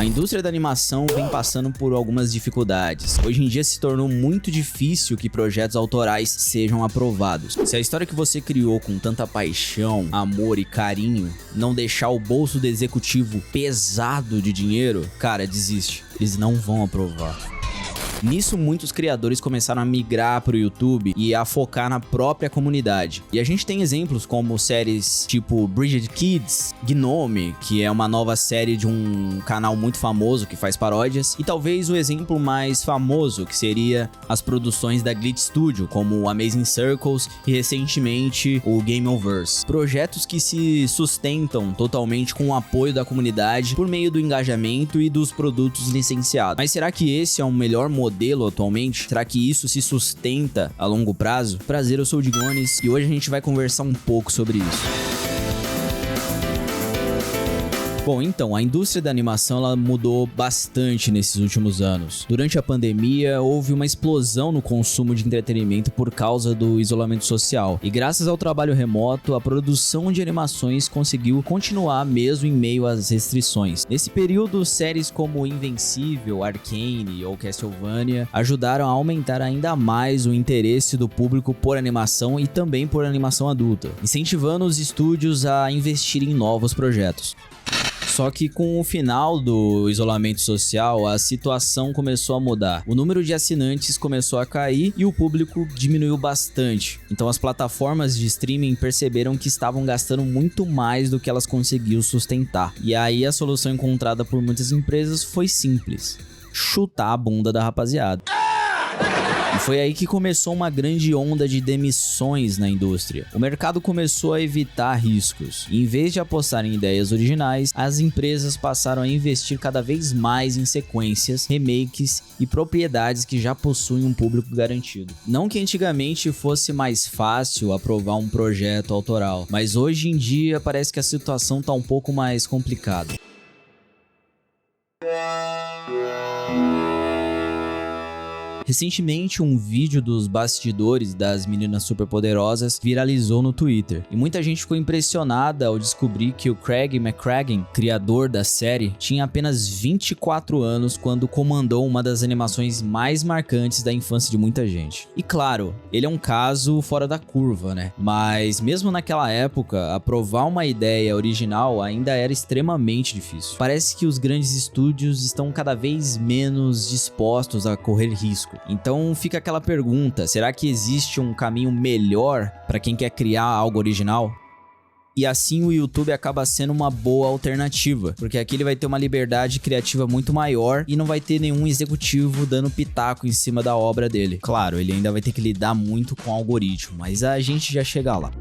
A indústria da animação vem passando por algumas dificuldades. Hoje em dia se tornou muito difícil que projetos autorais sejam aprovados. Se a história que você criou com tanta paixão, amor e carinho não deixar o bolso do executivo pesado de dinheiro, cara, desiste. Eles não vão aprovar. Nisso, muitos criadores começaram a migrar para o YouTube e a focar na própria comunidade. E a gente tem exemplos como séries tipo Bridget Kids, Gnome, que é uma nova série de um canal muito famoso que faz paródias, e talvez o exemplo mais famoso, que seria as produções da Glitch Studio, como o Amazing Circles e recentemente o Gameoverse. Projetos que se sustentam totalmente com o apoio da comunidade por meio do engajamento e dos produtos licenciados. Mas será que esse é o melhor modelo atualmente? Será que isso se sustenta a longo prazo? Prazer, eu sou o Digones e hoje a gente vai conversar um pouco sobre isso. Bom, então, a indústria da animação ela mudou bastante nesses últimos anos. Durante a pandemia, houve uma explosão no consumo de entretenimento por causa do isolamento social. E graças ao trabalho remoto, a produção de animações conseguiu continuar mesmo em meio às restrições. Nesse período, séries como Invencível, Arcane ou Castlevania ajudaram a aumentar ainda mais o interesse do público por animação e também por animação adulta, incentivando os estúdios a investir em novos projetos. Só que com o final do isolamento social, a situação começou a mudar. O número de assinantes começou a cair e o público diminuiu bastante. Então as plataformas de streaming perceberam que estavam gastando muito mais do que elas conseguiam sustentar. E aí a solução encontrada por muitas empresas foi simples: chutar a bunda da rapaziada. E foi aí que começou uma grande onda de demissões na indústria. O mercado começou a evitar riscos. E em vez de apostar em ideias originais, as empresas passaram a investir cada vez mais em sequências, remakes e propriedades que já possuem um público garantido. Não que antigamente fosse mais fácil aprovar um projeto autoral, mas hoje em dia parece que a situação está um pouco mais complicada. Recentemente, um vídeo dos bastidores das Meninas Superpoderosas viralizou no Twitter, e muita gente ficou impressionada ao descobrir que o Craig McCracken, criador da série, tinha apenas 24 anos quando comandou uma das animações mais marcantes da infância de muita gente. E claro, ele é um caso fora da curva, né? Mas mesmo naquela época, aprovar uma ideia original ainda era extremamente difícil. Parece que os grandes estúdios estão cada vez menos dispostos a correr risco. Então fica aquela pergunta: será que existe um caminho melhor para quem quer criar algo original? E assim o YouTube acaba sendo uma boa alternativa, porque aqui ele vai ter uma liberdade criativa muito maior e não vai ter nenhum executivo dando pitaco em cima da obra dele. Claro, ele ainda vai ter que lidar muito com o algoritmo, mas a gente já chega lá.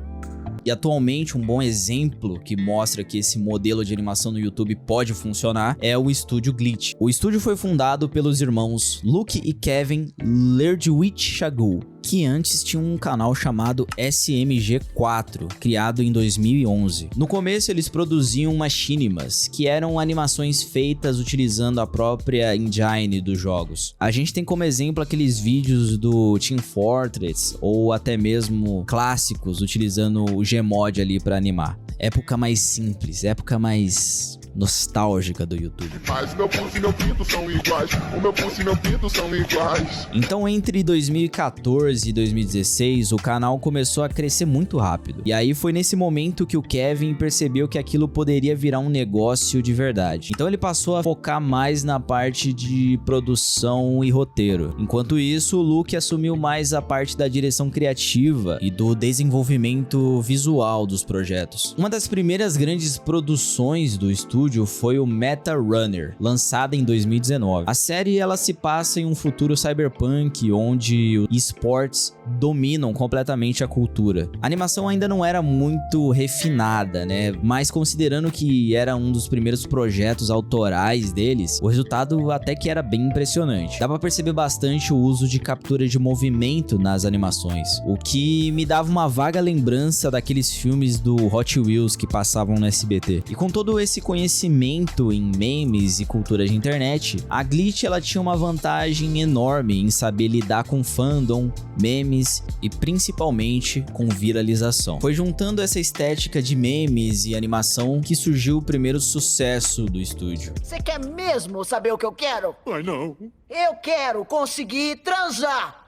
E atualmente um bom exemplo que mostra que esse modelo de animação no YouTube pode funcionar é o estúdio Glitch. O estúdio foi fundado pelos irmãos Luke e Kevin Lerdwick-Chagul, que antes tinha um canal chamado SMG4, criado em 2011. No começo eles produziam machinimas, que eram animações feitas utilizando a própria engine dos jogos. A gente tem como exemplo aqueles vídeos do Team Fortress, ou até mesmo clássicos utilizando o Gmod ali para animar. Época mais simples, época mais nostálgica do YouTube. Mas meu pulso e meu pinto são iguais. O meu pulso e meu pinto são iguais. Então, entre 2014 e 2016, o canal começou a crescer muito rápido. E aí foi nesse momento que o Kevin percebeu que aquilo poderia virar um negócio de verdade. Então ele passou a focar mais na parte de produção e roteiro. Enquanto isso, o Luke assumiu mais a parte da direção criativa e do desenvolvimento visual dos projetos. Uma das primeiras grandes produções do estúdio foi o Meta Runner, lançada em 2019. A série ela se passa em um futuro cyberpunk onde os esportes dominam completamente a cultura. A animação ainda não era muito refinada, né? Mas considerando que era um dos primeiros projetos autorais deles, o resultado até que era bem impressionante. Dá pra perceber bastante o uso de captura de movimento nas animações, o que me dava uma vaga lembrança daqueles filmes do Hot Wheels que passavam no SBT. E com todo esse conhecimento conhecimento em memes e cultura de internet, a Glitch ela tinha uma vantagem enorme em saber lidar com fandom, memes e principalmente com viralização. Foi juntando essa estética de memes e animação que surgiu o primeiro sucesso do estúdio. Você quer mesmo saber o que eu quero? Ai, não. Eu quero conseguir transar!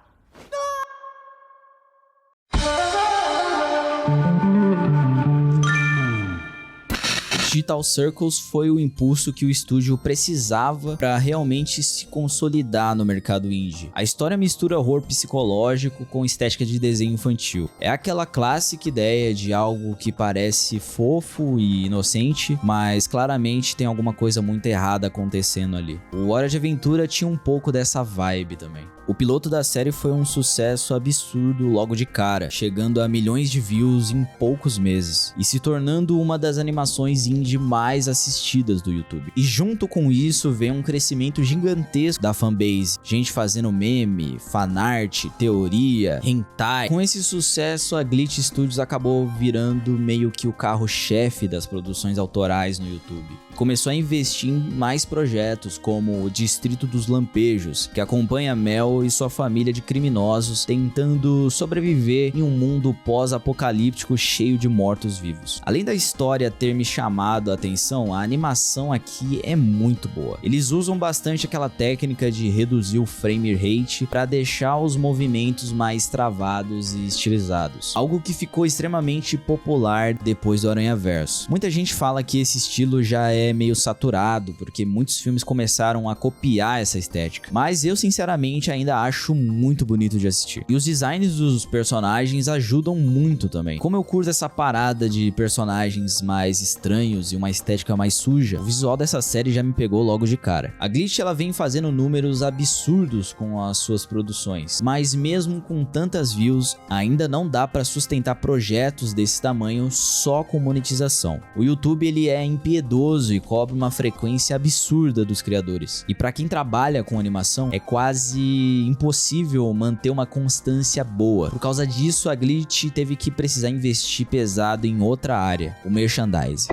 Digital Circles foi o impulso que o estúdio precisava para realmente se consolidar no mercado indie. A história mistura horror psicológico com estética de desenho infantil. É aquela clássica ideia de algo que parece fofo e inocente, mas claramente tem alguma coisa muito errada acontecendo ali. O Hora de Aventura tinha um pouco dessa vibe também. O piloto da série foi um sucesso absurdo logo de cara, chegando a milhões de views em poucos meses e se tornando uma das animações indie mais assistidas do YouTube. E junto com isso vem um crescimento gigantesco da fanbase, gente fazendo meme, fanart, teoria, hentai. Com esse sucesso, a Glitch Studios acabou virando meio que o carro-chefe das produções autorais no YouTube. Começou a investir em mais projetos como o Distrito dos Lampejos, que acompanha Mel e sua família de criminosos tentando sobreviver em um mundo pós-apocalíptico cheio de mortos-vivos. Além da história ter me chamado a atenção, a animação aqui é muito boa. Eles usam bastante aquela técnica de reduzir o frame rate para deixar os movimentos mais travados e estilizados, algo que ficou extremamente popular depois do Aranhaverso. Muita gente fala que esse estilo já é meio saturado, porque muitos filmes começaram a copiar essa estética, mas eu sinceramente ainda acho muito bonito de assistir. E os designs dos personagens ajudam muito também. Como eu curto essa parada de personagens mais estranhos e uma estética mais suja, o visual dessa série já me pegou logo de cara. A Glitch ela vem fazendo números absurdos com as suas produções, mas mesmo com tantas views, ainda não dá para sustentar projetos desse tamanho só com monetização. O YouTube ele é impiedoso e cobra uma frequência absurda dos criadores. E para quem trabalha com animação, é quase impossível manter uma constância boa. Por causa disso, a Glitch teve que precisar investir pesado em outra área, o merchandising.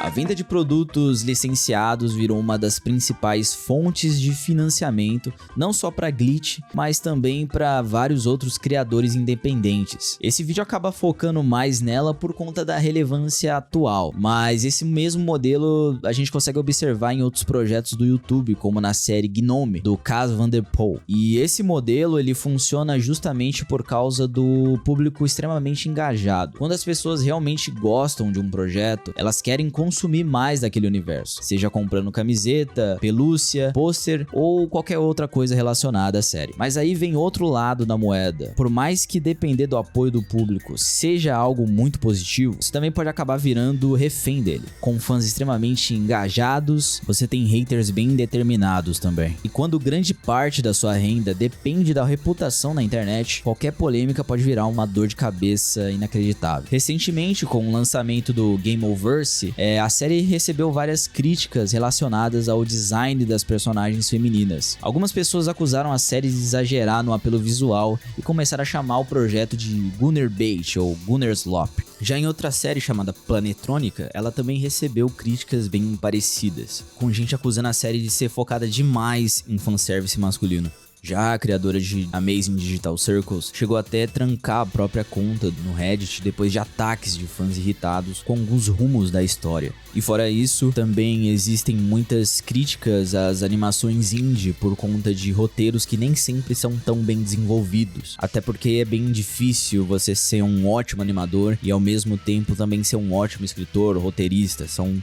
A venda de produtos licenciados virou uma das principais fontes de financiamento, não só para Glitch, mas também para vários outros criadores independentes. Esse vídeo acaba focando mais nela por conta da relevância atual, mas esse mesmo modelo a gente consegue observar em outros projetos do YouTube, como na série Gnome, do Cas Van Der Poel. E esse modelo ele funciona justamente por causa do público extremamente engajado. Quando as pessoas realmente gostam de um projeto, elas querem consumir mais daquele universo, seja comprando camiseta, pelúcia, pôster ou qualquer outra coisa relacionada à série. Mas aí vem outro lado da moeda. Por mais que depender do apoio do público seja algo muito positivo, isso também pode acabar virando refém dele. Com fãs extremamente engajados, você tem haters bem determinados também. E quando grande parte da sua renda depende da reputação na internet, qualquer polêmica pode virar uma dor de cabeça inacreditável. Recentemente, com o lançamento do Gameoverse, a série recebeu várias críticas relacionadas ao design das personagens femininas. Algumas pessoas acusaram a série de exagerar no apelo visual e começaram a chamar o projeto de Gunnerbait ou Gunnerslop. Já em outra série chamada Planetrônica, ela também recebeu críticas bem parecidas, com gente acusando a série de ser focada demais em fanservice masculino. Já a criadora de Amazing Digital Circles chegou até a trancar a própria conta no Reddit depois de ataques de fãs irritados com alguns rumos da história. E fora isso, também existem muitas críticas às animações indie por conta de roteiros que nem sempre são tão bem desenvolvidos. Até porque é bem difícil você ser um ótimo animador e ao mesmo tempo também ser um ótimo escritor, roteirista. São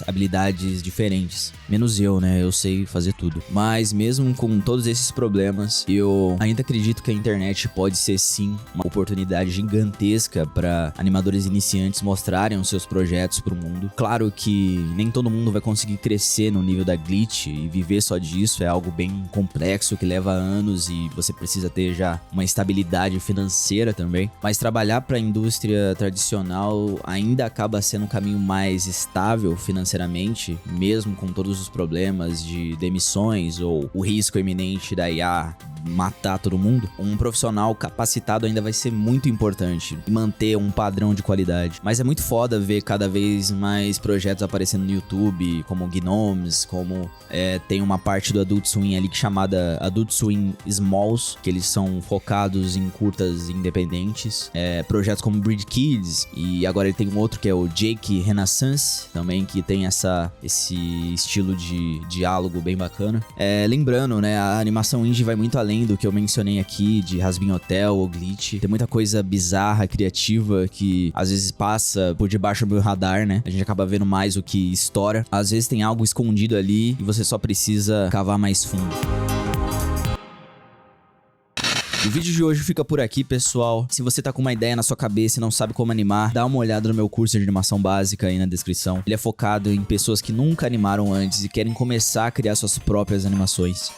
habilidades diferentes. Menos eu, né? Eu sei fazer tudo. Mas mesmo com todos esses problemas, eu ainda acredito que a internet pode ser sim uma oportunidade gigantesca para animadores iniciantes mostrarem os seus projetos para o mundo. Claro que nem todo mundo vai conseguir crescer no nível da Glitch e viver só disso, é algo bem complexo que leva anos e você precisa ter já uma estabilidade financeira também, mas trabalhar para a indústria tradicional ainda acaba sendo um caminho mais estável financeiramente, mesmo com todos os problemas de demissões ou o risco iminente da IA matar todo mundo, um profissional capacitado ainda vai ser muito importante e manter um padrão de qualidade. Mas é muito foda ver cada vez mais projetos aparecendo no YouTube, como Gnomes, como tem uma parte do Adult Swim ali chamada Adult Swim Smalls, que eles são focados em curtas independentes. Projetos como Breed Kids, e agora ele tem um outro que é o Jake Renaissance, também, que tem esse estilo de diálogo bem bacana. Lembrando, né, a animação indie vai muito além do que eu mencionei aqui, de Hazbin Hotel ou Glitch. Tem muita coisa bizarra, criativa, que às vezes passa por debaixo do meu radar, né? A gente acaba vendo mais o que estoura. Às vezes tem algo escondido ali e você só precisa cavar mais fundo. O vídeo de hoje fica por aqui, pessoal. Se você tá com uma ideia na sua cabeça e não sabe como animar, dá uma olhada no meu curso de animação básica aí na descrição. Ele é focado em pessoas que nunca animaram antes e querem começar a criar suas próprias animações.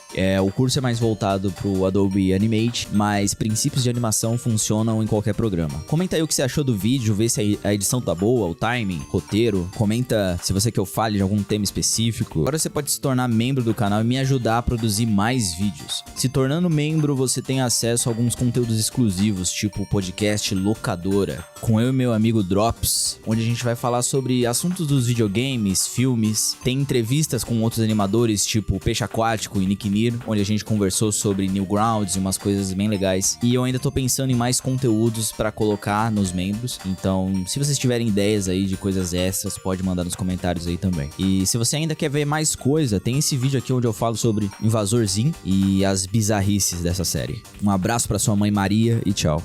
O curso é mais voltado pro Adobe Animate, mas princípios de animação funcionam em qualquer programa. Comenta aí o que você achou do vídeo, vê se a edição tá boa, o timing, roteiro. Comenta se você quer que eu fale de algum tema específico. Agora você pode se tornar membro do canal e me ajudar a produzir mais vídeos. Se tornando membro, você tem acesso a alguns conteúdos exclusivos, tipo o podcast Locadora, com eu e meu amigo Drops, onde a gente vai falar sobre assuntos dos videogames, filmes. Tem entrevistas com outros animadores, tipo Peixe Aquático e Nick Nir, onde a gente conversou sobre Newgrounds e umas coisas bem legais. E eu ainda tô pensando em mais conteúdos pra colocar nos membros, então se vocês tiverem ideias aí de coisas extras, pode mandar nos comentários aí também. E se você ainda quer ver mais coisa, tem esse vídeo aqui onde eu falo sobre Invasor Zim e as bizarrices dessa série. Um abraço pra sua mãe Maria e tchau.